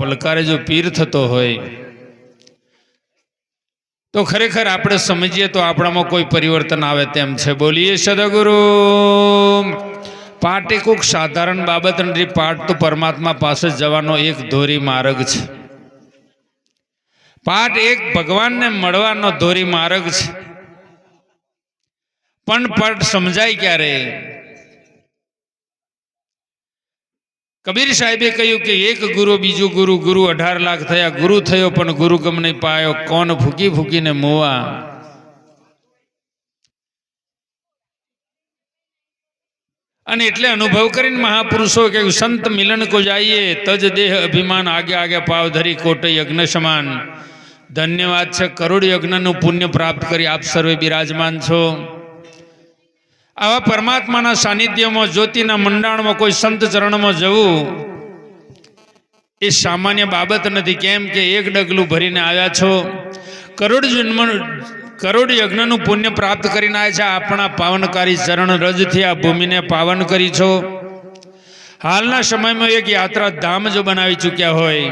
પલકારે જો પીર થતો હોય તો ખરેખર આપણે સમજીએ તો આપણામાં કોઈ પરિવર્તન આવે તેમ છે. બોલીએ સદગુરુ. પાઠ એ કોઈક સાધારણ બાબત નથી. પાઠ તો પરમાત્મા પાસે જવાનો એક ધોરી માર્ગ છે. પાઠ એક ભગવાનને મળવાનો ધોરી માર્ગ છે. પણ પાઠ સમજાય ક્યારે? કબીર સાહેબે કહ્યું કે એક ગુરુ બીજું ગુરુ, ગુરુ 18 લાખ થયા, ગુરુ થયો પણ ગુરુ ગમ નહીં પાયો, કોણ ફૂકી ફૂકીને મોવા. અને એટલે અનુભવ કરીને મહાપુરુષો કે સંત મિલન કો જાઈએ, તજ દેહ અભિમાન આગે આગે પાવ ધરી કોટ યજ્ઞ સમાન. ધન્યવાદ છે, કરોડ યજ્ઞનું પુણ્ય પ્રાપ્ત કરી આપ સર્વે બિરાજમાન છો. આવા પરમાત્માના સાનિધ્યમાં, જ્યોતિના મંડાણમાં કોઈ સંત ચરણમાં જવું એ સામાન્ય બાબત નથી. કેમ કે એક ડગલું ભરીને આવ્યા છો, કરોડ યજ્ઞનું પુણ્ય પ્રાપ્ત કરીને આવ્યા છે. આપણા પાવનકારી ચરણ રજથી આ ભૂમિને પાવન કરી છો. હાલના સમયમાં એક યાત્રા ધામ જો બનાવી ચૂક્યા હોય,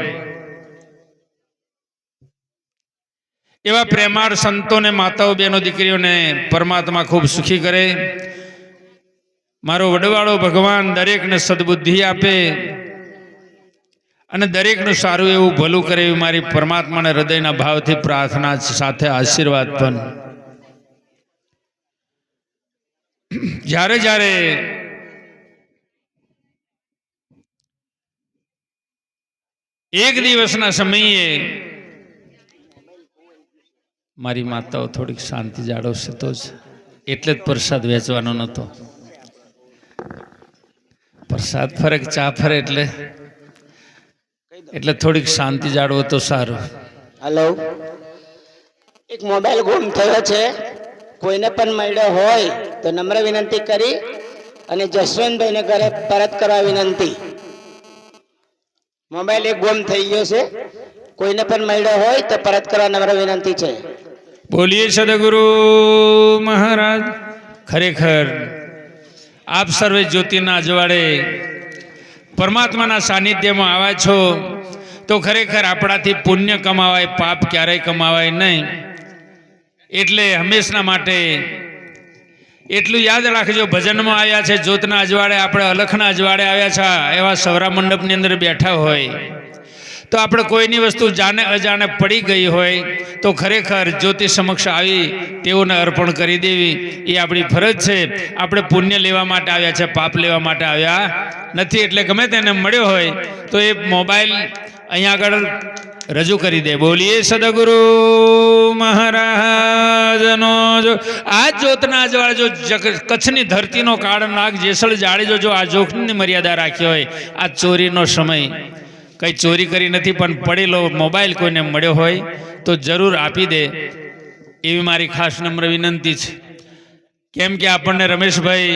એવા પ્રેમાળ સંતોને, માતાઓ, બહેનો, દીકરીઓને પરમાત્મા ખૂબ સુખી કરે. મારો વડવાળો ભગવાન દરેકને સદબુદ્ધિ આપે અને દરેકનું સારું એવું ભલું કરે એવી મારી પરમાત્માને હૃદયના ભાવથી પ્રાર્થના સાથે આશીર્વાદ પણ. જ્યારે જ્યારે એક દિવસના સમયે મારી માતાઓ થોડીક શાંતિ જાળવશે તો જ, એટલે જ પ્રસાદ વેચવાનો નહોતો. પ્રસાદ ફરક, ચા ફરે, એટલે થોડીક શાંતિ જાળવો તો સારું. હેલો, એક મોબાઈલ ગુમ થયો છે. કોઈને પણ મળ્યો હોય તો નમ્ર વિનંતી કરી અને જસવંતભાઈને ઘરે પરત કરવા વિનંતી. મોબાઈલ એક ગુમ થઈ ગયો છે. કોઈને પણ મળ્યો હોય તો પરત કરવા નમ્ર વિનંતી છે. બોલીએ સદગુરુ મહારાજ. ખરેખર આપ સર્વે જ્યોતિના અજવાળે પરમાત્માના સાનિધ્યમાં આવ્યા છો તો ખરેખર આપણાથી પુણ્ય કમાવાય, પાપ ક્યારેય કમાવાય નહીં. એટલે હંમેશના માટે એટલું યાદ રાખજો, ભજનમાં આવ્યા છે જ્યોતના અજવાળે, આપણે અલખના અજવાળે આવ્યા છે. એવા સૌરા મંડપની અંદર બેઠા હોય તો આપણે કોઈની વસ્તુ જાણે અજાણે પડી ગઈ હોય તો ખરેખર જ્યોતિ સમક્ષ આવી તેઓને અર્પણ કરી દેવી એ આપણી ફરજ છે. આપણે પુણ્ય લેવા માટે આવ્યા છે, પાપ લેવા માટે આવ્યા નથી. એટલે ગમે તેને મળ્યો હોય તો એ મોબાઈલ અહીંયા આગળ રજૂ કરી દે. બોલીએ સદગુરુ મહારાજનો. જો આ જ્યોતના અજવાળે જો કચ્છની ધરતીનો કાળ નાગ જેસલ જાડેજો જો આ જોખમની મર્યાદા રાખી હોય, આ ચોરીનો સમય, કંઈ ચોરી કરી નથી, પણ પડેલો મોબાઈલ કોઈને મળ્યો હોય તો જરૂર આપી દે એવી મારી ખાસ નમ્ર વિનંતી છે. કેમ કે આપણને રમેશભાઈ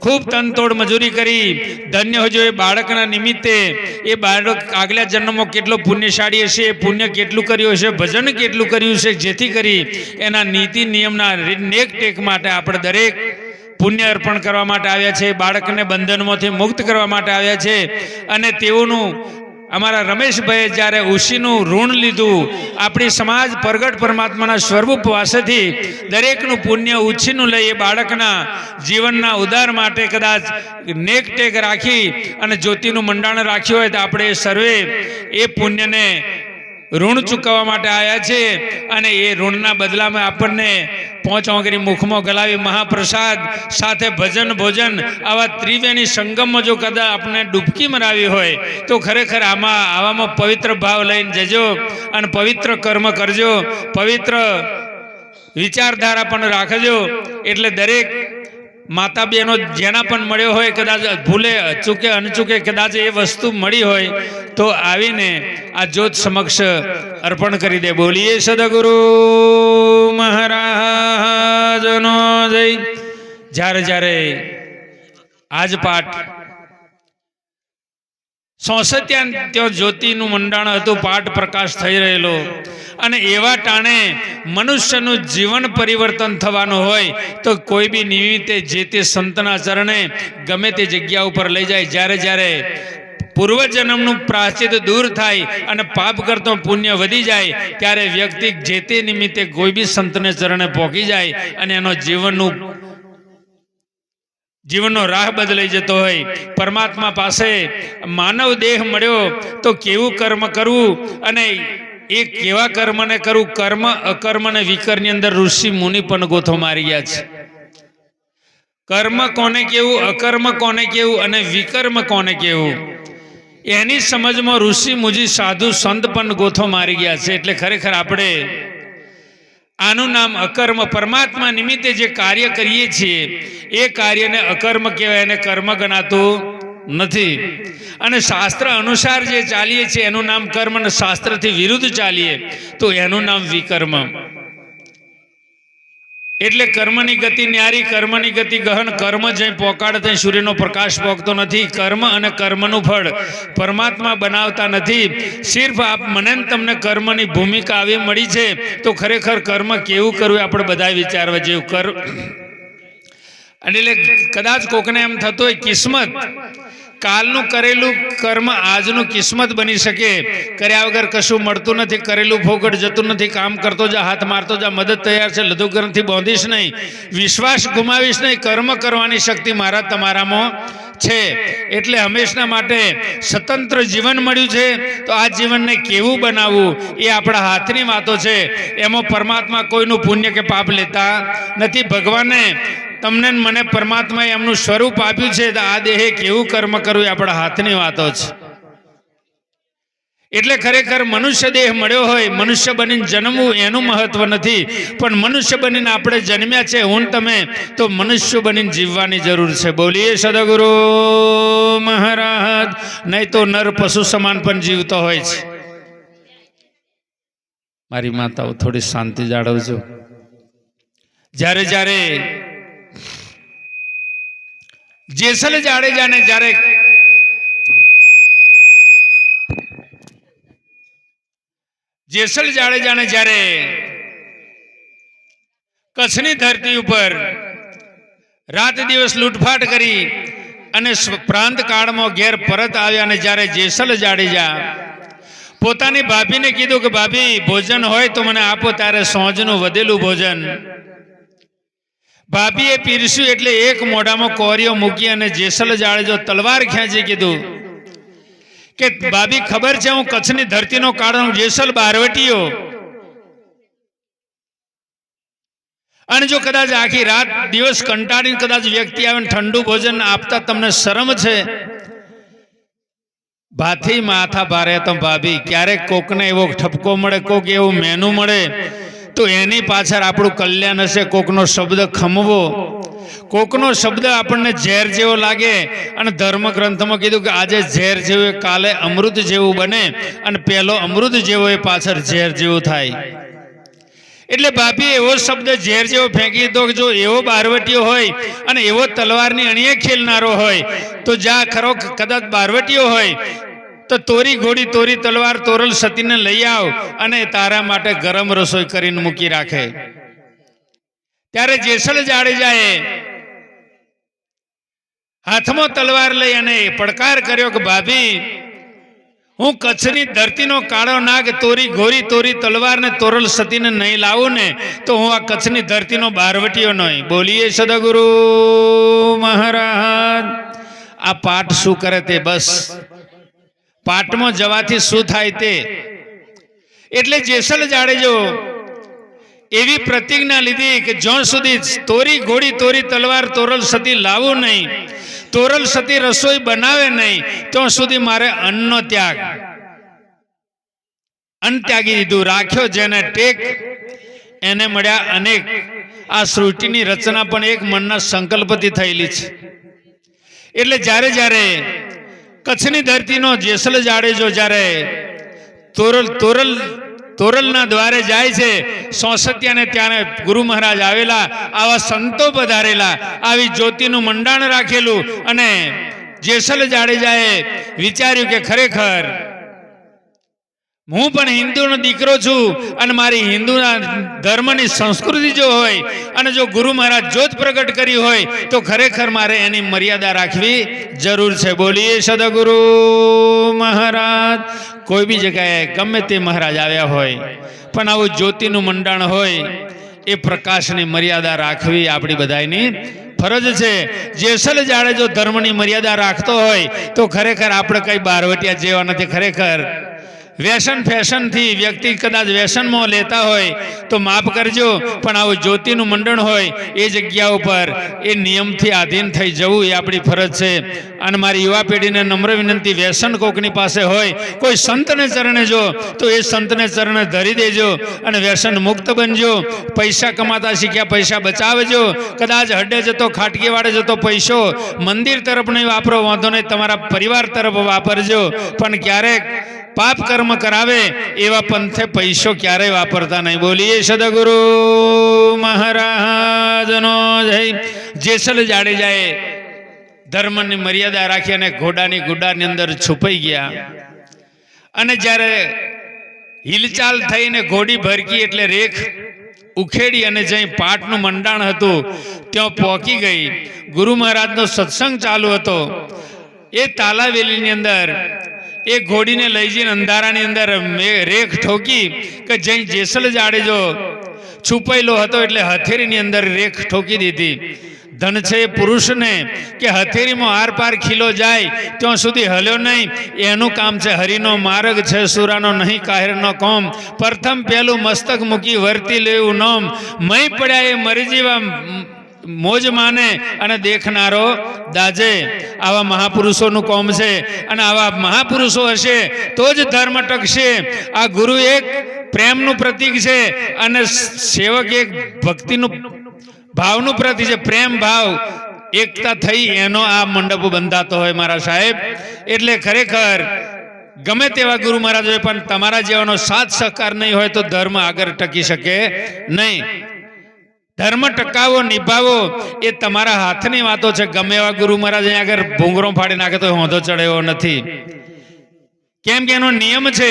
ખૂબ તનતોડ મજૂરી કરી ધન્ય હોજો એ બાળકના નિમિત્તે. એ બાળક આગલા જન્મમાં કેટલો પુણ્યશાળી હશે, એ પુણ્ય કેટલું કર્યું હશે, ભજન કેટલું કર્યું છે, જેથી કરી એના નીતિ નિયમના નેક ટેક માટે આપણે દરેક પુણ્ય અર્પણ કરવા માટે આવ્યા છે. બાળકને બંધનમાંથી મુક્ત કરવા માટે આવ્યા છે. અને તેઓનું અમારા રમેશભાઈએ જ્યારે ઉશીનું ઋણ લીધું, આપણી સમાજ પ્રગટ પરમાત્માના સ્વરૂપ પાસેથી દરેકનું પુણ્ય ઉછીનું લઈ એ બાળકના જીવનના ઉદ્ધાર માટે કદાચ નેક ટેક રાખી અને જ્યોતિનું મંડાણ રાખ્યું હોય તો આપણે સર્વે એ પુણ્યને ઋણ ચૂકવવા માટે આવ્યા છે. અને એ ઋણના બદલામાં આપણને 5 આંગળી મુખમાં ગલાવી મહાપ્રસાદ સાથે ભજન ભોજન આવા ત્રિવેણી સંગમમાં જો કદાચ આપણે ડૂબકી મરાવી હોય તો ખરેખર આવામાં પવિત્ર ભાવ લઈને જજો અને પવિત્ર કર્મ કરજો, પવિત્ર વિચારધારા પણ રાખજો. એટલે દરેક માતા બહેનો જેના પણ મળ્યો હોય, કદાચ ભૂલે ચૂકે અનચૂકે કદાચ એ વસ્તુ મળી હોય તો આવીને આ જ્યોત સમક્ષ અર્પણ કરી દે. બોલીએ સદગુરુ મહારાજનો જય. જ્યારે જ્યારે આજ પાઠ 64 ત્યાં જ્યોતિનું મંડાણ હતું, પાઠ પ્રકાશ થઈ રહેલો, અને એવા ટાણે મનુષ્યનું જીવન પરિવર્તન થવાનું હોય તો કોઈ બી નિમિત્તે જે તે સંતના ચરણે ગમે તે જગ્યા ઉપર લઈ જાય. જ્યારે જ્યારે પૂર્વજન્મનું પ્રાયશ્ચિત દૂર થાય અને પાપ કરતો પુણ્ય વધી જાય, ત્યારે વ્યક્તિ જે તે નિમિત્તે કોઈ બી સંતને ચરણે પહોંચી જાય અને એનો જીવનનો રાહ બદલાઈ જતો હોય. પરમાત્મા પાસે માનવ દેહ મળ્યો તો કેવું કર્મ કરવું અને એ કેવા કર્મને કરવું, કર્મ અકર્મ અને વિકરની અંદર ઋષિ મુનિ પણ ગોથો મારી ગયા છે. કર્મ કોને કેવું, અકર્મ કોને કેવું અને વિકર્મ કોને કેવું, એની સમજમાં ઋષિ મુનિ સાધુ સંત પણ ગોથો મારી ગયા છે. એટલે ખરેખર આપણે આનું નામ અકર્મ, પરમાત્મા નિમિત્તે જે કાર્ય કરીએ છીએ એ કાર્યને અકર્મ કહેવાય, એને કર્મ ગણાતું નથી. અને શાસ્ત્ર અનુસાર જે ચાલીએ છીએ એનું નામ કર્મ, અને શાસ્ત્રથી વિરુદ્ધ ચાલીએ તો એનું નામ વિકર્મ. એટલે કર્મની ગતિ ન્યારી, કર્મની ગતિ ગહન, કર્મ જઈ પોકાડ થઈ સૂર્યનો પ્રકાશ પોકતો નથી. કર્મ અને કર્મનું ફળ પરમાત્મા બનાવતા નથી. સિર્ફ મને તમને કર્મની ભૂમિકા આવી મળી છે, તો ખરેખર કર્મ કેવું કરવું આપણે બધા વિચારવા જેવું. એટલે કદાચ કોકને એમ થતું હોય કિસ્મત, કાલનું કરેલું કર્મ આજનું કિસ્મત બની શકે, કર્યા વગર કશું મળતું નથી, કરેલું ફોગટ જતું નથી. કામ કરતો જા, હાથ મારતો જા, મદદ તૈયાર છે, લઘુગ્રંથથી બાંધીશ નહીં, વિશ્વાસ ગુમાવીશ નહીં, કર્મ કરવાની શક્તિ મારા તમારામાં છે. એટલે હંમેશના માટે સ્વતંત્ર જીવન મળ્યું છે, તો આ જીવનને કેવું બનાવવું એ આપણા હાથની વાતો છે. એમાં પરમાત્મા કોઈનું પુણ્ય કે પાપ લેતા નથી. ભગવાને તમને મને પરમાત્માએ એમનું સ્વરૂપ આપ્યું છે, તો આ દેહે કેવું કર્મ કરવું એ આપણા હાથની વાતો છે. એટલે ખરેખર મનુષ્ય દેહ મળ્યો હોય, મનુષ્ય બનીને જન્મવું એનું મહત્વ નથી, પણ મનુષ્ય બનીને આપણે જન્મ્યા છે હું તમે, તો મનુષ્ય બનીને જીવવાની જરૂર છે. બોલીએ સદગુરુ મહારાજ. નહીં તો નર પશુ સમાન પણ જીવતો હોય છે. મારી માતાઓ થોડી શાંતિ જાળવજો. જ્યારે જ્યારે જેસલ જાડેજાને જ્યારે કચ્છની ધરતી ઉપર રાત દિવસ લૂંટફાટ કરી અને પ્રાંત કાળમાં ઘેર પરત આવ્યા, અને જ્યારે જેસલ જાડેજા પોતાની ભાભીને કીધું કે ભાભી ભોજન હોય તો મને આપો, ત્યારે સોંજનું વધેલું ભોજન ભાભીએ પીરસ્યું. એટલે એક મોઢામાં કોરીઓ મૂકી અને જેસલ જાડેજો તલવાર ખેંચી કીધું કે ભાભી ખબર છે હું કચ્છની ધરતીનો કાળો જેસલ બારવટીયો, અને જો કદાચ આખી રાત દિવસ કંટાળીને કદાચ વ્યક્તિ આવે ઠંડુ ભોજન આપતા તમને શરમ છે? ભાથી માથા ભારે તો ભાભી ક્યારેક કોકને એવો ઠપકો મળે, કોક એવું મેનુ મળે તો એની પાછળ આપણું કલ્યાણ હશે. કોકનો શબ્દ ખમવો, કોકનો શબ્દ આપણને ઝેર જેવો લાગે, અને ધર્મ ગ્રંથમાં કીધું કે આજે ઝેર જેવું કાલે અમૃત જેવું બને, અને પહેલો અમૃત જેવો એ પાછળ ઝેર જેવું થાય. એટલે ભાભી એવો શબ્દ ઝેર જેવો ફેંકી દો કે જો એવો બારવટીયો હોય અને એવો તલવારની અણીએ ખેલનારો હોય તો જા ખરો, કદાચ બારવટીયો હોય તો તોરી ઘોડી તોરી તલવાર તોરલ સતીને લઈ આવ અને તારા માટે ગરમ રસોઈ કરીને મૂકી રાખે. ત્યારે જેસલ જાડેજાએ હાથમાં તલવાર લઈ અને પડકાર કર્યો કે ભાભી હું કચ્છની ધરતીનો કાળો નાગ તોરી ઘોરી તોરી તલવાર ને તોરલ સતીને નહીં લાવું ને તો હું આ કચ્છની ધરતીનો બારવટીયો નહીં. બોલીએ સદગુરુ મહારાજ. આ પાઠ શું કરે તે, બસ પાઠમાં જવાથી શું થાય તે. એટલે જેસલ જાડેજો એવી પ્રતિજ્ઞા લીધી કે જ્યાં સુધી તોરી ઘોડી તોરી તલવાર તોરલ સતી લાવું નહીં, તોરલ સતી રસોઈ બનાવે નહીં, ત્યાં સુધી મારે અન્નનો ત્યાગ, અન્ન ત્યાગી દીધું. રાખ્યો જેને ટેક એને મળ્યા અનેક. આ સૃષ્ટિની રચના પણ એક મનના સંકલ્પથી થયેલી છે. એટલે જ્યારે જ્યારે કચ્છની ધરતીનો જેસલ જાડેજો જ્યારે તોરલના દ્વારે જાય છે, સોસત્યાને ત્યાં ગુરુ મહારાજ આવેલા, આવા સંતો પધારેલા, આવી જ્યોતિનું મંડાણ રાખેલું, અને જેસલ જાડેજાએ વિચાર્યું કે ખરેખર હું પણ હિન્દુનો દીકરો છું અને મારી હિન્દુના ધર્મની સંસ્કૃતિ જો હોય અને જો ગુરુ મહારાજ જ્યોત પ્રગટ કરી હોય તો ખરેખર મારે એની મર્યાદા રાખવી જરૂર છે. બોલીએ સદગુરુ મહારાજ. કોઈ બી જગ્યાએ ગમે તે મહારાજ આવ્યા હોય પણ આવું જ્યોતિનું મંડાણ હોય એ પ્રકાશની મર્યાદા રાખવી આપણી બધાની ફરજ છે. જેસલ જાડેજો ધર્મની મર્યાદા રાખતો હોય તો ખરેખર આપણે કઈ બારવટિયા જેવા નથી. ખરેખર વ્યસન ફેશનથી વ્યક્તિ કદાચ વ્યસનમાં લેતા હોય તો માફ કરજો, પણ આવું જ્યોતિનું મંડળ હોય એ જગ્યા ઉપર એ નિયમથી આધીન થઈ જવું એ આપણી ફરજ છે. અને મારી યુવા પેઢીને નમ્ર વિનંતી, વ્યસન કોકની પાસે હોય, કોઈ સંતને ચરણે જો તો એ સંતને ચરણે ધરી દેજો અને વ્યસન મુક્ત બનજો. પૈસા કમાતા શીખ્યા, પૈસા બચાવજો. કદાચ હડે જતો ખાટકી વાળે જતો પૈસો મંદિર તરફ નહીં વાપરો, વાંધો નહીં, તમારા પરિવાર તરફ વાપરજો. પણ ક્યારેક પાપ કર્મ કરાવે એવા પંથે પૈસો ક્યારેય વાપરતા નહીં. બોલીએ સદગુરુ મહારાજનો જય. જેસલ જાડેજાએ ધર્મની મર્યાદા રાખી અને ઘોડાની ગુડાની અંદર છુપાઈ ગયા અને જ્યારે હિલચાલ થઈને ઘોડી ભરકી એટલે રેખ ઉખેડી અને જઈ પાટનું મંડાણ હતું ત્યાં પહોંચી ગઈ. ગુરુ મહારાજનો સત્સંગ ચાલુ હતો. એ તાલાવેલીની અંદર એ ઘોડીને લઈ જઈને અંધારાની અંદર રેખ ઠોકી કે જઈ જેસલ જાડેજો છુપાયેલો હતો એટલે હથેળીની અંદર રેખ ઠોકી દીધી. ધન છે એ પુરુષને કે હથેળીમાં આર પાર ખીલો જાય ત્યાં સુધી હલ્યો નહીં. એનું કામ છે. હરિનો માર્ગ છે સુરાનો નહીં કાહેરનો કોમ. પ્રથમ પહેલું મસ્તક મૂકી વર્તી લેવું નોમ. મય પડ્યા એ મરી જેવા મોજ માને અને દેખનારો દાજે. આવા મહાપુરુષોનું કોમ છે અને આવા મહાપુરુષો હશે તો જ ધર્મ ટકશે. આ ગુરુ એક પ્રેમનું પ્રતીક છે અને સેવક એક ભક્તિનું ભાવનું પ્રતીક છે. પ્રેમ ભાવ એકતા થઈ એનો આ મંડપ બંધાતો હોય મારા સાહેબ. એટલે ખરેખર ગમે તેવા ગુરુ મહારાજ હોય પણ તમારા જેવાનો સાથ સહકાર નહીં હોય તો ધર્મ આગળ ટકી શકે નહીં. ધર્મ ટકાવો નિભાવો એ તમારા હાથની વાતો છે. ગમે એવા ગુરુ મહારાજ અહીંયા આગળ ભૂંગરો ફાડી નાખે તો હોંધો ચડ્યો નથી. કેમ કે એનો નિયમ છે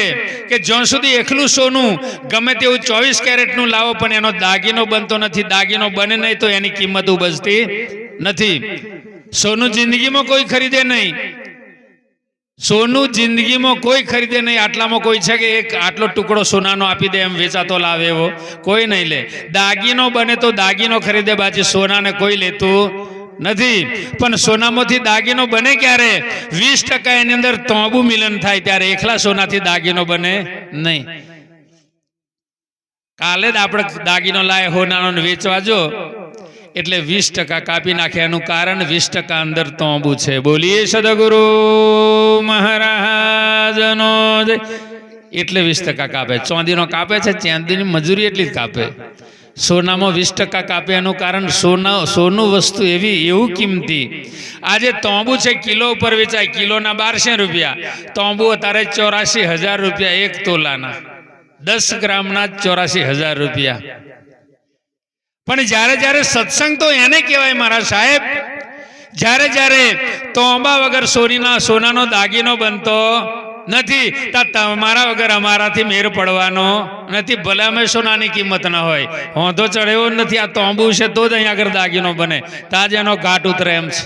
કે જ્યાં સુધી એકલું સોનું ગમે તેવું 24 કેરેટનું લાવો પણ એનો દાગીનો બનતો નથી. દાગીનો બને નહીં તો એની કિંમત ઉભજતી નથી. સોનું જિંદગીમાં કોઈ ખરીદે નહીં. સોનું જિંદગીમાં કોઈ ખરીદે નહીં. આટલામાં કોઈ છે કે એક આટલો ટુકડો સોનાનો આપી દે એમ વેચાતો લાવે એવો કોઈ નહીં લે. દાગીનો બને તો દાગીનો ખરીદે, બાકી સોનાને કોઈ લેતું નથી. પણ સોનામાંથી દાગીનો બને ક્યારે? 20% એની અંદર તોબુ મિલન થાય ત્યારે. એકલા સોનાથી દાગીનો બને નહીં. કાલે જ આપણે દાગીનો લાય હોનાનો વેચવા જો એટલે 20% કાપી નાખે. એનું કારણ 20% અંદર તોબુ છે. બોલીએ સદગુરુ મહારાજનો જય. એટલે 20% કાપે. ચાંદીનો કાપે છે, ચાંદીની મજૂરી એટલી જ કાપે. સોનામાં 20% કાપે એનું કારણ સોનું વસ્તુ એવું કિંમતી. આજે તોબુ છે કિલો ઉપર વેચાય. કિલોના 1200 રૂપિયા. તોબુ અત્યારે 84,000 રૂપિયા એક તોલાના. 10 ગ્રામના 84,000 રૂપિયા. પણ જ્યારે જ્યારે સત્સંગ તો એને કહેવાય મારા સાહેબ, જ્યારે જ્યારે તોબા વગર સોનાનો દાગીનો બનતો નથી. તમારા વગર અમારાથી મેર પડવાનો નથી. ભલે અમે સોનાની કિંમત ના હોય, હોંધો ચડ્યો નથી. આ તોબુ છે તો જ અહીંયા આગળ દાગીનો બને. તાજ એનો ઘાટ ઉતરે એમ છે.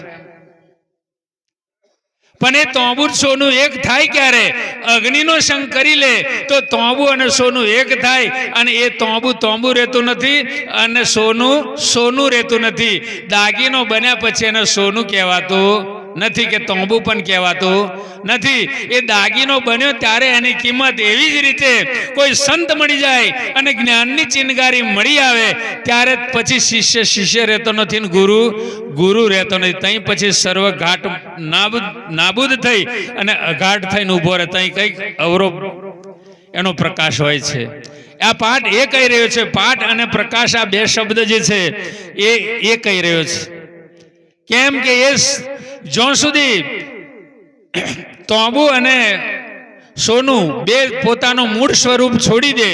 પણ એ તોબુ સોનું એક થાય ક્યારે? અગ્નિનો સંગ કરી લે તો તોબુ અને સોનું એક થાય. અને એ તોબુ રહેતું નથી અને સોનું રહેતું નથી. દાગીનો બન્યા પછી એને સોનું કહેવાતું નથી કે તોબુ પણ કહેવાતું નથી. એ દાગીનો બન્યો ત્યારે એની કિંમત. એવી જ રીતે કોઈ સંત મળી જાય અને જ્ઞાનની ચિનગારી મળી આવે ત્યારે પછી શિષ્ય રહેતો નથી ને ગુરુ રહેતો નથી. તઈ પછી સર્વ ઘાટ નાબૂદ થઈ અને અઘાટ થઈને ઊભો રહે. તઈ કંઈક અવરો એનો પ્રકાશ હોય છે. આ પાઠ એ કહી રહ્યો છે. પાઠ અને પ્રકાશ આ બે શબ્દ જે છે એ કહી રહ્યો છે. કેમ કે એ જ્યાં સુધી તોબુ અને સોનું બે પોતાનું મૂળ સ્વરૂપ છોડી દે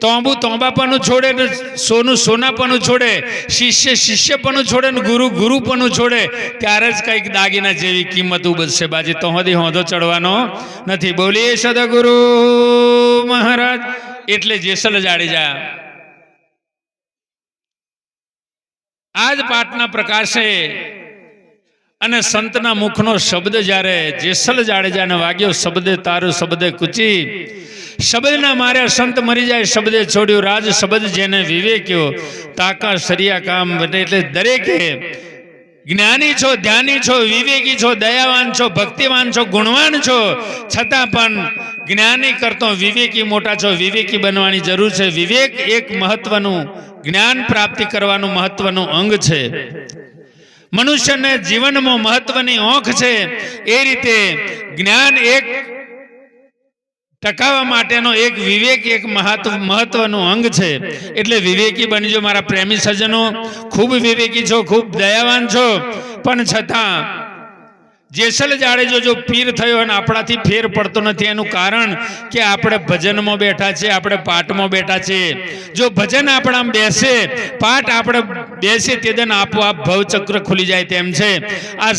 તોંબુ તોંબાપણું છોડે ને સોનું સોનાપણું છોડે, શિષ્ય શિષ્યપણું છોડે ને ગુરુ ગુરુપણું છોડે, ત્યારે જ કંઈક દાગીના જેવી કિંમત ઉભરશે. બાજી તો હોદી હોંધો ચડવાનો નથી. બોલીએ સદગુરુ મહારાજ. એટલે જેસલ જાડેજા આજ પાઠના પ્રકાશે અને સંતના મુખનો શબ્દ જ્યારે જેસલ જાડેજાને વાગ્યો, શબ્દે તારું શબ્દે કૂચી, શબ્દના માર્યા સંત મરી જાય, શબ્દે છોડ્યું રાજ, શબ્દ જેને વિવેક્યો તાકા સરિયા કામ બને. એટલે દરેકે જ્ઞાની છો, ધ્યાની છો, વિવેકી છો, દયાવાન છો, ભક્તિવાન છો, ગુણવાન છો, છતાં પણ જ્ઞાની કરતો વિવેકી મોટા છો. વિવેકી બનવાની જરૂર છે. વિવેક એક મહત્વનું, જ્ઞાન પ્રાપ્તિ કરવાનું મહત્વનું અંગ છે. મનુષ્યને જીવનમાં મહત્વની ઓંખ છે. એ રીતે જ્ઞાન એક ટકાવવા માટેનો એક વિવેક એક મહત્વનું અંગ છે. એટલે વિવેકી બનજો મારા પ્રેમી સજ્જનો. ખૂબ વિવેકી છો, ખૂબ દયાવાન છો, પણ છતાં જેસલ જાડેજો જો પીર થયો અને આપણાથી ફેર પડતો નથી, એનું કારણ કે આપણે ભજનમાં બેઠા છે, આપણે પાઠમાં બેઠા છે. જો ભજન આપણામાં બેસે, પાઠ આપણે બેસે, તે દન આપોઆપ ભવચક્ર ખુલી જાય તેમ છે. આ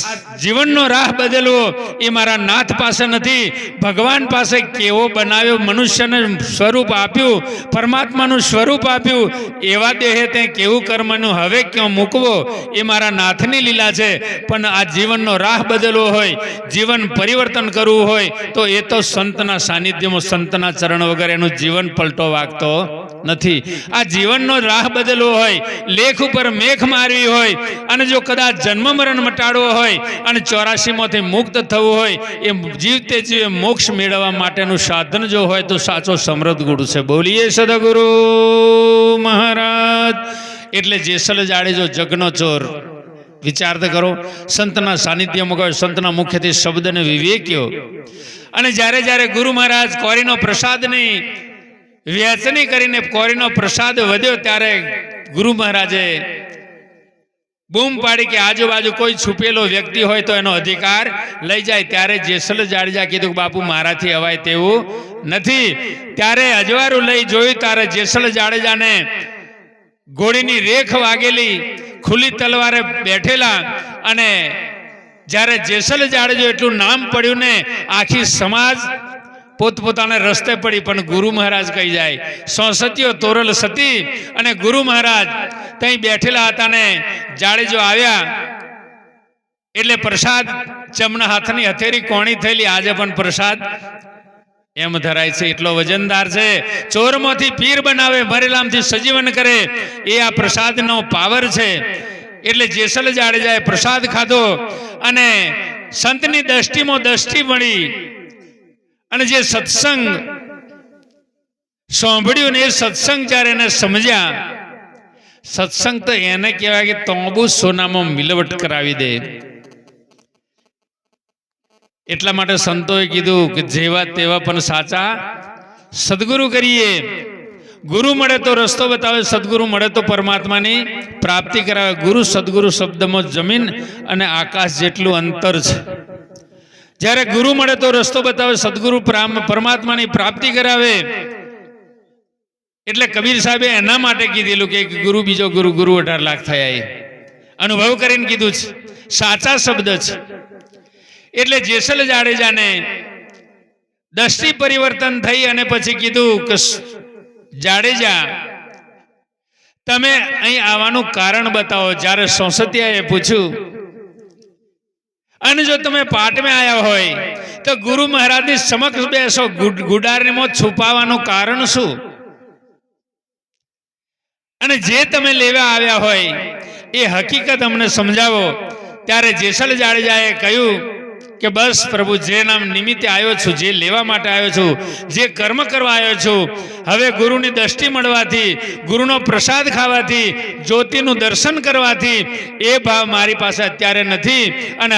જીવનનો રાહ બદલવો એ મારા નાથ પાસે નથી, ભગવાન પાસે કેવો બનાવ્યો, મનુષ્યને સ્વરૂપ આપ્યું, પરમાત્માનું સ્વરૂપ આપ્યું, એવા દેહે તે કેવું કર્મનું હવે ક્યાં મૂકવો એ મારા નાથની લીલા છે. પણ આ જીવનનો રાહ બદલવો હોય, જીવન પરિવર્તન કરવું હોય તો એ તો સંતના સાનિધ્યમાં, સંતના ચરણ વગર એનું જીવન પલટો વાગતો નથી. આ જીવનનો રાહ બદલવો હોય, લેખ ઉપર મેખ મારવી હોય, અને જો કદાચ જન્મ મરણ મટાડવો હોય અને 84માંથી મુક્ત થવું હોય, એ જીવતે જીવે મોક્ષ મેળવવા માટેનું સાધન જો હોય તો સાચો સમૃદ્ધ ગુરુ છે. બોલીએ સદગુરુ મહારાજ. એટલે જેસલ જાડેજો જગનો ચોર. વિચાર તો કરો, સંતના સાનિધ્યમાં ગયો, સંતના મુખ્યથી શબ્દને વિવેક્યો, અને જ્યારે જ્યારે ગુરુ મહારાજ કોરીનો પ્રસાદની વહેંચણી કરીને કોરીનો પ્રસાદ વધ્યો, ત્યારે ગુરુ મહારાજે બૂમ પાડી કે આજુબાજુ કોઈ છુપેલો વ્યક્તિ હોય તો એનો અધિકાર લઈ જાય. ત્યારે જેસલ જાડેજા કીધું કે બાપુ મારાથી અવાય તેવું નથી. ત્યારે અજવાળું લઈ જોયું, ત્યારે જેસલ જાડેજાને ઘોડીની રેખ વાગેલી, ખુલ્લી તલવારે બેઠેલા, અને જ્યારે જેસલ જાડેજો એટલું નામ પડ્યું ને, આખી સમાજ પોતપોતાના રસ્તે પડી, પણ ગુરુ મહારાજ કહી જાય. સોસતીઓ તોરલ સતી અને ગુરુ મહારાજ ત્યાં બેઠેલા હતા ને જાડેજો આવ્યા એટલે પ્રસાદ ચમના હાથની હથેળી કોણી થયેલી. આજે પણ પ્રસાદ એમ ધરાય છે, એટલો વજનદાર છે. ચોરમાંથી પીર બનાવે, ભરેલામથી સજીવન કરે, એ આ પ્રસાદનો પાવર છે. એટલે જેસલ જાડેજાએ પ્રસાદ ખાધો અને સંતની દ્રષ્ટિમાં દ્રષ્ટિ મળી, અને જે સત્સંગ સાંભળ્યું ને એ સત્સંગ જ્યારે એને સમજ્યા, સત્સંગ તો એને કહેવાય કે તોંબુ સોનામાં મિલવટ કરાવી દે. એટલા માટે સંતોએ કીધું કે જેવા તેવા પણ સાચા સદગુરુ કરીએ. ગુરુ મળે તો રસ્તો બતાવે, સદગુરુ મળે તો પરમાત્માની પ્રાપ્તિ કરાવે. ગુરુ સદગુરુ શબ્દમાં જમીન અને આકાશ જેટલું અંતર છે. જ્યારે ગુરુ મળે તો રસ્તો બતાવે, સદગુરુ પરમાત્માની પ્રાપ્તિ કરાવે. એટલે કબીર સાહેબે એના માટે કીધેલું કે ગુરુ બીજો ગુરુ, ગુરુ 18 લાખ થયા. એ અનુભવ કરીને કીધું છે, સાચા શબ્દ છે. એટલે જેસલ જાડેજાને દ્રષ્ટિ પરિવર્તન થઈ અને પછી કીધું કે જાડેજા તમે અહીં આવવાનું કારણ બતાવો. જ્યારે સોસતિયાએ પૂછ્યું, અને જો તમે પાટમાં આવ્યા હોય તો ગુરુ મહારાજની સમક્ષ બેસો, ગુડારમાં છુપાવવાનું કારણ શું? અને જે તમે લેવા આવ્યા હોય એ હકીકત અમને સમજાવો. ત્યારે જેસલ જાડેજાએ કહ્યું કે બસ પ્રભુ, જે નામ નિમિત્તે આવ્યો છું, જે લેવા માટે આવ્યો છું, જે કર્મ કરવા આવ્યો છું, હવે ગુરુની દ્રષ્ટિ મળવાથી, ગુરુનો પ્રસાદ ખાવાથી, જ્યોતિનું દર્શન કરવાથી એ ભાવ મારી પાસે અત્યારે નથી. અને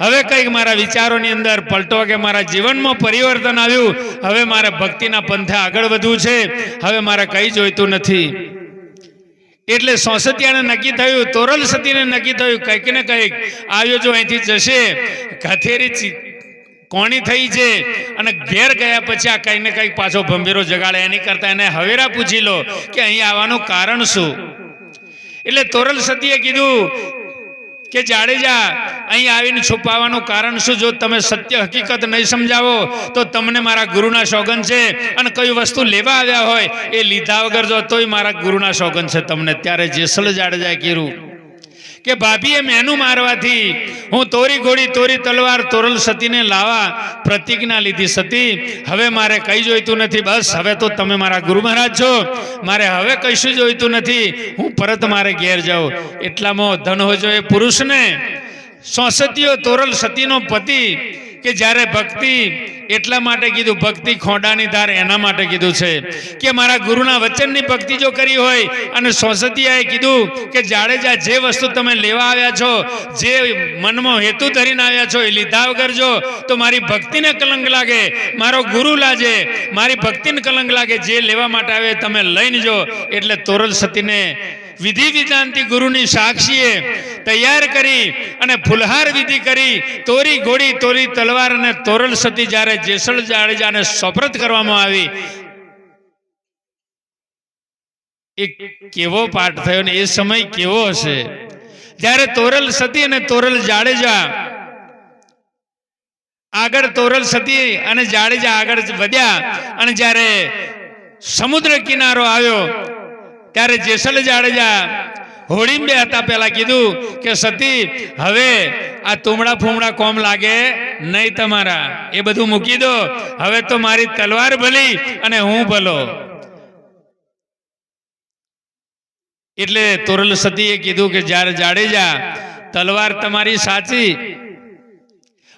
હવે કંઈક મારા વિચારોની અંદર પલટો કે મારા જીવનમાં પરિવર્તન આવ્યું. હવે મારે ભક્તિના પંથે આગળ વધવું છે. હવે મારે કંઈ જોઈતું નથી. એટલે સોસતિયાને નક્કી થયું, તોરલ સતીને નક્કી થયું, કંઈક ને કંઈક આવ્યો જો અહીંથી જશે, હથેરી કોણી થઈ છે અને ઘેર ગયા પછી આ કંઈક ને કંઈક પાછો ભંભેરો જગાડે. એની કરતા એને હવેરા પૂછી લો કે અહીં આવવાનું કારણ શું. એટલે તોરલ સતીએ કીધું કે જાડેજા અહીં આવીને છુપાવાનું કારણ શું? જો તમે સત્ય હકીકત નહીં સમજાવો તો તમને મારા ગુરુના સોગંદ છે, અને કઈ વસ્તુ લેવા આવ્યા હોય એ લીધા વગર જો તોય મારા ગુરુના સોગંદ છે તમને. ત્યારે જેસલ જાડેજાએ કીધું કે ભાભીએ મેનું મારવાથી હું તોરી ઘોડી તોરી તલવાર તોરલ સતીને લાવવા પ્રતિજ્ઞા લીધી. સતી હવે મારે કઈ જોઈતું નથી, બસ હવે તો તમે મારા ગુરુ મહારાજ છો, મારે હવે કશું જોઈતું નથી, હું પરત મારે ઘેર જાઉં. એટલામાં ધન હોજો એ પુરુષને સોસતીઓ તોરલ સતીનો પતિ કે જ્યારે ભક્તિ, એટલા માટે કીધું ભક્તિ ખોડાની ધાર, એના માટે કીધું છે કે મારા ગુરુના વચનની ભક્તિ જો કરી હોય. અને સોસતિયાએ કીધું કે જાડેજા જે વસ્તુ તમે લેવા આવ્યા છો, જે મનમાં હેતુ ધરીને આવ્યા છો, એ લીધા વગર જો તો મારી ભક્તિને કલંક લાગે, મારો ગુરુ લાજે, મારી ભક્તિને કલંક લાગે. જે લેવા માટે આવે તમે લઈને જો. એટલે તોરલ સતીને વિધિ વિધાનથી ગુરુની સાક્ષીએ તૈયાર કરી અને ફુલહાર વિધિ કરી તોરી ઘોડી તોરી તલવાર અને તોરલ સતી જ્યારે જેસલ જાડેજાને સોપરત કરવામાં આવી. એ કેવો પાઠ થયો ને એ સમય કેવો હશે જ્યારે તોરલ સતી અને તોરલ જાડેજા આગળ, તોરલ સતી અને જાડેજા આગળ વધ્યા. અને જ્યારે સમુદ્ર કિનારો આવ્યો ત્યારે જેસલ જાડેજા હોડીમાં બે હતા. પેલા કીધું કે સતી હવે આ તુમડા ફૂમડા કોમ લાગે નહીં તમારા, એ બધું મૂકી દો, હવે તો મારી તલવાર ભલી અને હું ભલો. એટલે તોરલ સતીએ કીધું કે જ્યારે જાડેજા તલવાર તમારી સાચી,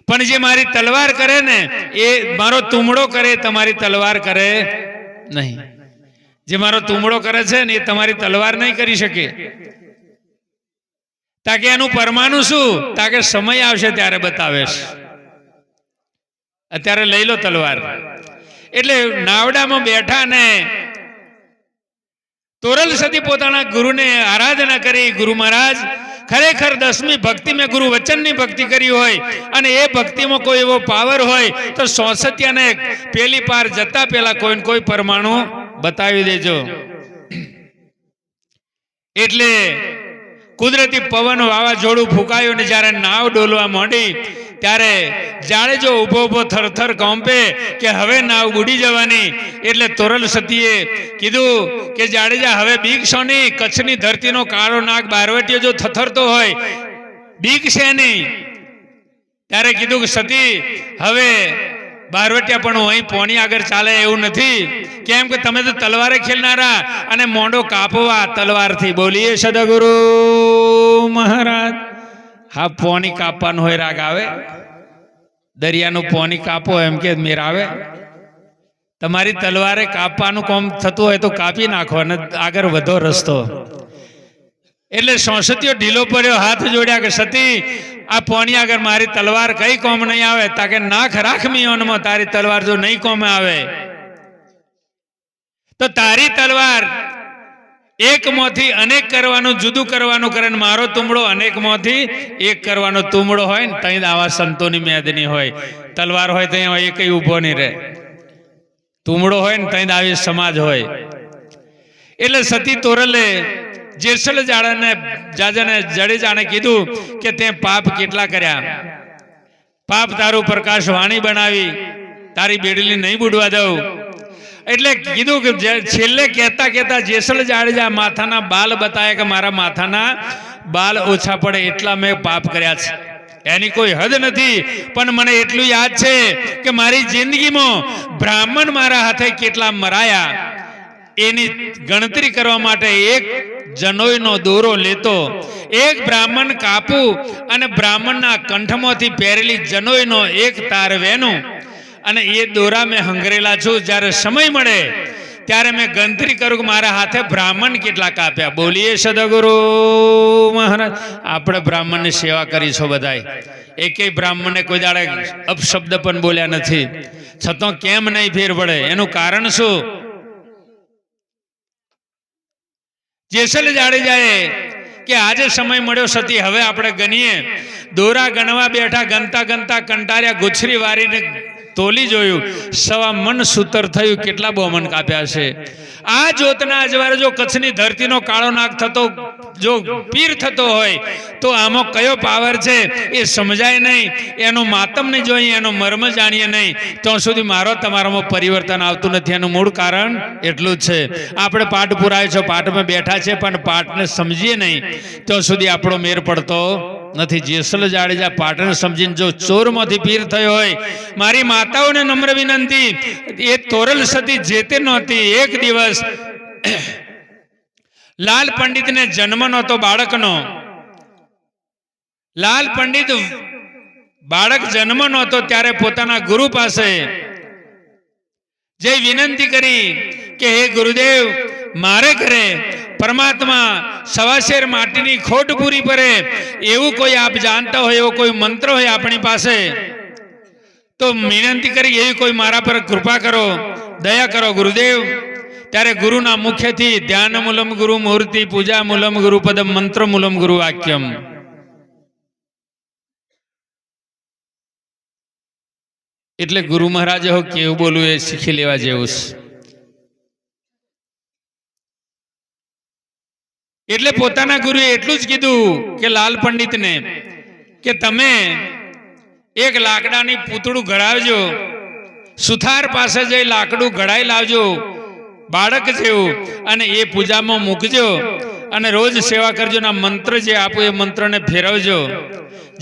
પણ જે મારી તલવાર કરે ને એ મારો તુમડો કરે, તમારી તલવાર કરે નહીં. જે મારો તુમડો કરે છે ને એ તમારી તલવાર નહીં કરી શકે. તાકે એનું પરમાણુ શું, તાકે સમય આવશે ત્યારે બતાવે. અત્યારે લઈ લો તલવાર. એટલે નાવડામાં બેઠા ને તોરલ સતી પોતાના ગુરુને આરાધના કરી. ગુરુ મહારાજ ખરેખર 10મી ભક્તિ મેં ગુરુ વચનની ભક્તિ કરી હોય અને એ ભક્તિમાં કોઈ એવો પાવર હોય તો સોસતિયાને પેલી પાર જતા પેલા કોઈ કોઈ પરમાણુ બતાવી દેજો. એટલે કુદરતી પવન વાવાઝોડું ફૂંકાયું ને જ્યારે નાવ ડોલવા માંડી ત્યારે જાડેજો ઉભો ઉભો થરથર કોંપે કે હવે નાવ બુડી જવાની. એટલે તોરલ સતીએ કીધું કે જાડેજા હવે બીક શોની, કચ્છની ધરતીનો કાળો નાગ બારવટીયો જો થથરતો હોય બીક શેની. ત્યારે કીધું કે સતી હવે બારવટિયા પણ અહીં પોણી આગળ ચાલે એવું નથી, કેમ કે તમે તો તલવારે ખેલનારા અને મોંડો કાપવા તલવારથી. બોલીએ સદગુરુ મહારાજ. હા, પોણી કાપવાનું હોય રાગ આવે, દરિયાનું પોણી કાપો એમ કે મેર આવે. તમારી તલવારે કાપવાનું કામ થતું હોય તો કાપી નાખો અને આગળ વધો રસ્તો. એટલે સોસતીઓ ઢીલો પડ્યો, હાથ જોડ્યા કે સતી આ પોણી આગળ મારી તલવાર કઈ કોમ નહીં આવે, તાકે નાખ રાખ મિયોનમાં તારી તલવાર જો નહીં કોમે આવે તો તારી તલવાર એક માંથી અનેક કરવાનું, જુદું કરવાનું કરે. મારો તુમડો અનેક માંથી એક કરવાનો તુમડો હોય ને ત્યાં આવા સંતોની મેદની હોય, તલવાર હોય ત્યાં એ કઈ ઉભો નહીં રહે, તુમડો હોય ને ત્યાં આવી સમાજ હોય. એટલે સતી તોરલે જેસલ જાડેજાને કીધું કે તે પાપ કેટલા કર્યા, પાપ તારું પ્રકાશ વાણી બનાવી, તારી બેડલી નહીં બુડવા દઉં. એટલે કીધું કે છેલ્લે કહેતા કહેતા જેસલ જાડેજા માથાના બાલ બતાવે કે મારા માથાના બાલ ઓછા પડે એટલા મેં પાપ કર્યા છે. એની કોઈ હદ નથી, પણ મને એટલું યાદ છે કે મારી જિંદગીમાં બ્રાહ્મણ મારા હાથે કેટલા મરાયા એની ગણતરી કરવા માટે એક જનોઈનો દોરો લેતો, એક બ્રાહ્મણ કાપું અને બ્રાહ્મણના કંઠમાંથી પહેરેલી જનોઈનો એક તાર વેનું અને એ દોરા મેં હંગરેલા છું. જ્યારે સમય મળે ત્યારે મેં ગણતરી કરું કે મારા હાથે બ્રાહ્મણ કેટલા કાપ્યા. બોલીએ સદગુરુ મહારાજ. આપણે બ્રાહ્મણની સેવા કરીશું બધાય, એકેય બ્રાહ્મણને કોઈ દાડે અપશબ્દ પણ બોલ્યા નથી, છતાં કેમ નહીં ફેર પડે? એનું કારણ શું? જેસલ જાડેજાએ કે આજે સમય મળ્યો સતી હવે આપણે ગણીએ દોરા ગણવા બેઠા, ગણતા ગણતા કંટાળ્યા, ગુછરી વારીને તોલી જોયું, 1.25 મણ સૂતર થયું. કેટલા બોમન કાપ્યા છે. આ જોતના અજવાળે જો કચ્છની ધરતીનો કાળો નાગ થતો, જો પીર થતો હોય, તો આમાં કયો પાવર છે એ સમજાય નહીં. એનું માતમ નહીં જોઈએ, એનો મર્મ જાણીએ નહીં, ત્યાં સુધી મારો તમારામાં પરિવર્તન આવતું નથી. એનું મૂળ કારણ એટલું જ છે. આપણે પાઠ પુરાય છે, પાઠમાં બેઠા છે, પણ પાઠને સમજીએ નહીં ત્યાં સુધી આપણો મેર પડતો નથી. જેસલ જાડેજા પાટણ સમજીને જો ચોરમાંથી પીર થયો હોય, મારી માતાઓને નમ્ર વિનંતી, એ તોરલ સતી જેતે નહોતી. એક દિવસ લાલ પંડિતને જન્મ નહોતો બાળકનો. લાલ પંડિત બાળક જન્મ નહોતો ત્યારે પોતાના ગુરુ પાસે જે વિનંતી કરી કે હે ગુરુદેવ, મારે ઘરે પરમાત્મા સવાશેર માટીની ખોટ પૂરી કરે એવું કોઈ આપ જાણતા હોય, એવો કોઈ મંત્ર હોય આપણી પાસે, તો વિનંતી કરી એવી કોઈ મારા પર કૃપા કરો, દયા કરો ગુરુદેવ. ત્યારે ગુરુના મુખ્યથી ધ્યાન મૂલમ ગુરુ મૂર્તિ, પૂજા મૂલમ ગુરુ પદમ, મંત્ર મૂલમ ગુરુ વાક્યમ. એટલે ગુરુ મહારાજે કેવું બોલવું એ શીખી લેવા જેવું છે. એટલે પોતાના ગુરુએ એટલું જ કીધું કે લાલ પંડિતને કે તમે એક લાકડાની પૂતળું ઘડાવજો, સુથાર પાસે જઈ લાકડું ઘડાઈ લાવજો બાળક જેવું, અને એ પૂજામાં મૂકજો અને રોજ સેવા કરજો. ના મંત્ર જે આપો એ મંત્રને ફેરવજો.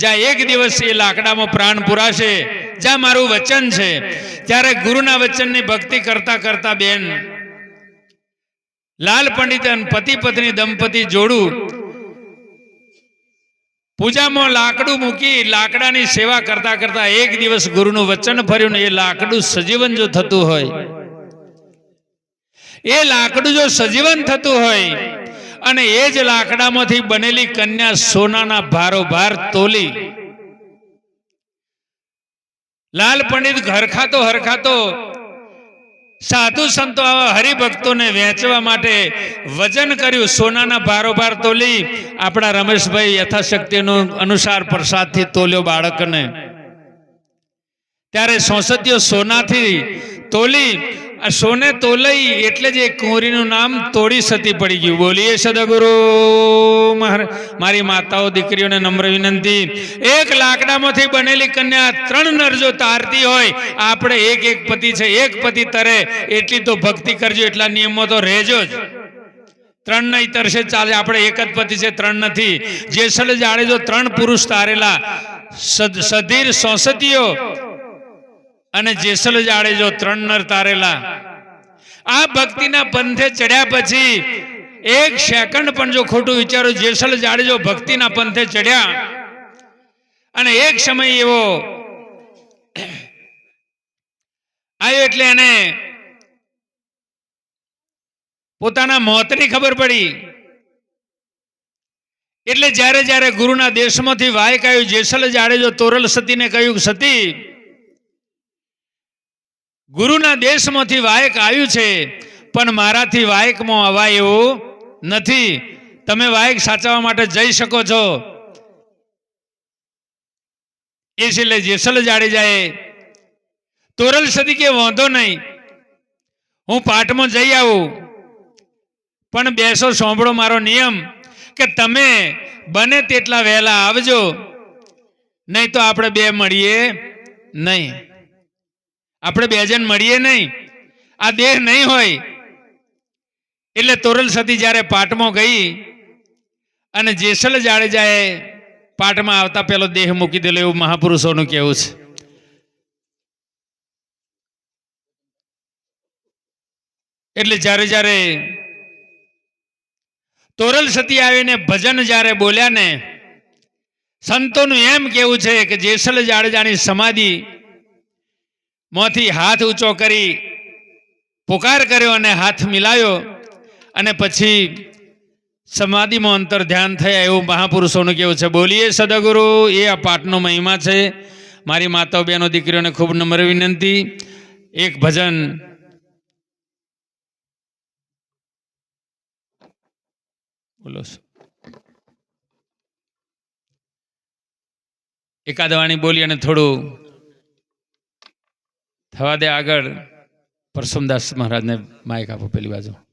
જ્યાં એક દિવસ એ લાકડામાં પ્રાણ પુરાશે, જ્યાં મારું વચન છે, ત્યારે ગુરુના વચનની ભક્તિ કરતા કરતા બેન લાલ પંડિત અને પતિ પત્ની દંપતી જોડું પૂજામાં લાકડું મૂકી લાકડાની સેવા કરતા કરતા એક દિવસ ગુરુનું વચન ફર્યું ને એ લાકડું સજીવન જો થતું હોય, એ લાકડું જો સજીવન થતું હોય અને એ જ લાકડામાંથી બનેલી કન્યા સોનાના ભારોભાર તોલી, લાલ પંડિત હરખાતો સાધુ સંતો આવા હરિભક્તોને વેચવા માટે વજન કર્યું. સોનાના ભારોભાર તોલી આપણા રમેશભાઈ યથાશક્તિનું અનુસાર પ્રસાદથી તોલ્યો બાળકને. ત્યારે સોસતીઓ સોનાથી તોલી, સોને તોલઈ એટલે જ એ કુંવરીનું નામ તોડી સતી પડી ગયું. બોલીએ સદગુરુ મારી માતાઓ દીકરીઓને નમ્ર વિનંતી, એક લાકડામાંથી બનેલી કન્યા 3 નર જો તારતી હોય, આપણે એક પતિ છે, એક પતિ તરે એટલી તો ભક્તિ કરજો, એટલા નિયમો તો રહેજો જ. 3 નહીં તરશે ચાલે, આપણે એક જ પતિ છે, 3 નથી. જેસલ જાડેજો 3 પુરુષ તારેલા, સધીર સોસતીઓ અને જેસલ જાડેજો 3 નર તારેલા. આ ભક્તિના પંથે ચડ્યા પછી એક સેકન્ડ પણ જો ખોટું વિચારો, જેસલ જાડેજો ભક્તિના પંથે ચડ્યા અને એક સમય એવો આવ્યો એટલે એને પોતાના મોતની ખબર પડી. એટલે જ્યારે જ્યારે ગુરુના દેશમાંથી વાયક આવ્યું, જેસલ જાડેજો તોરલ સતીને કહ્યું, સતી, ગુરુના દેશમાંથી વાયક આવ્યું છે, પણ મારાથી વાયકમાં અવાય એવું નથી. તમે વાયક સાચવવા માટે જઈ શકો છો. એ એટલે જેસલ જાડેજાએ તોરલ સતી કે વાંધો નહીં, હું પાઠમાં જઈ આવું, પણ બેસો, સાંભળો મારો નિયમ કે તમે બને તેટલા વહેલા આવજો, નહીં તો આપણે બે મળીએ નહીં. આપણે 2 જણ મળીએ નહીં, આ દેહ નહીં હોય. એટલે તોરલ સતી જ્યારે પાટમાં ગઈ અને જેસલ જાડેજાએ પાટમાં આવતા પેલો દેહ મૂકી દેલો, એવું મહાપુરુષોનું કહેવું છે. એટલે જ્યારે જ્યારે તોરલ સતી આવીને ભજન જ્યારે બોલ્યા ને, સંતોનું એમ કેવું છે કે જેસલ જાડેજાની સમાધિ મોથી હાથ ઊંચો કરી પુકાર કર્યો અને હાથ મિલાયો અને પછી સમાધિમાં અંતર ધ્યાન થયા, એવું મહાપુરુષોનું કેવું છે. બોલીએ સદગુરુ. એ આ પાઠનો મહિમા છે. મારી માતાઓ બહેનો દીકરીઓને ખૂબ નમ્ર વિનંતી, એક ભજન બોલો. એકાદ વાણી બોલી અને થોડું થવા દે આગળ. પરસોમદાસ મહારાજને માઇક આપો પેલી બાજુ.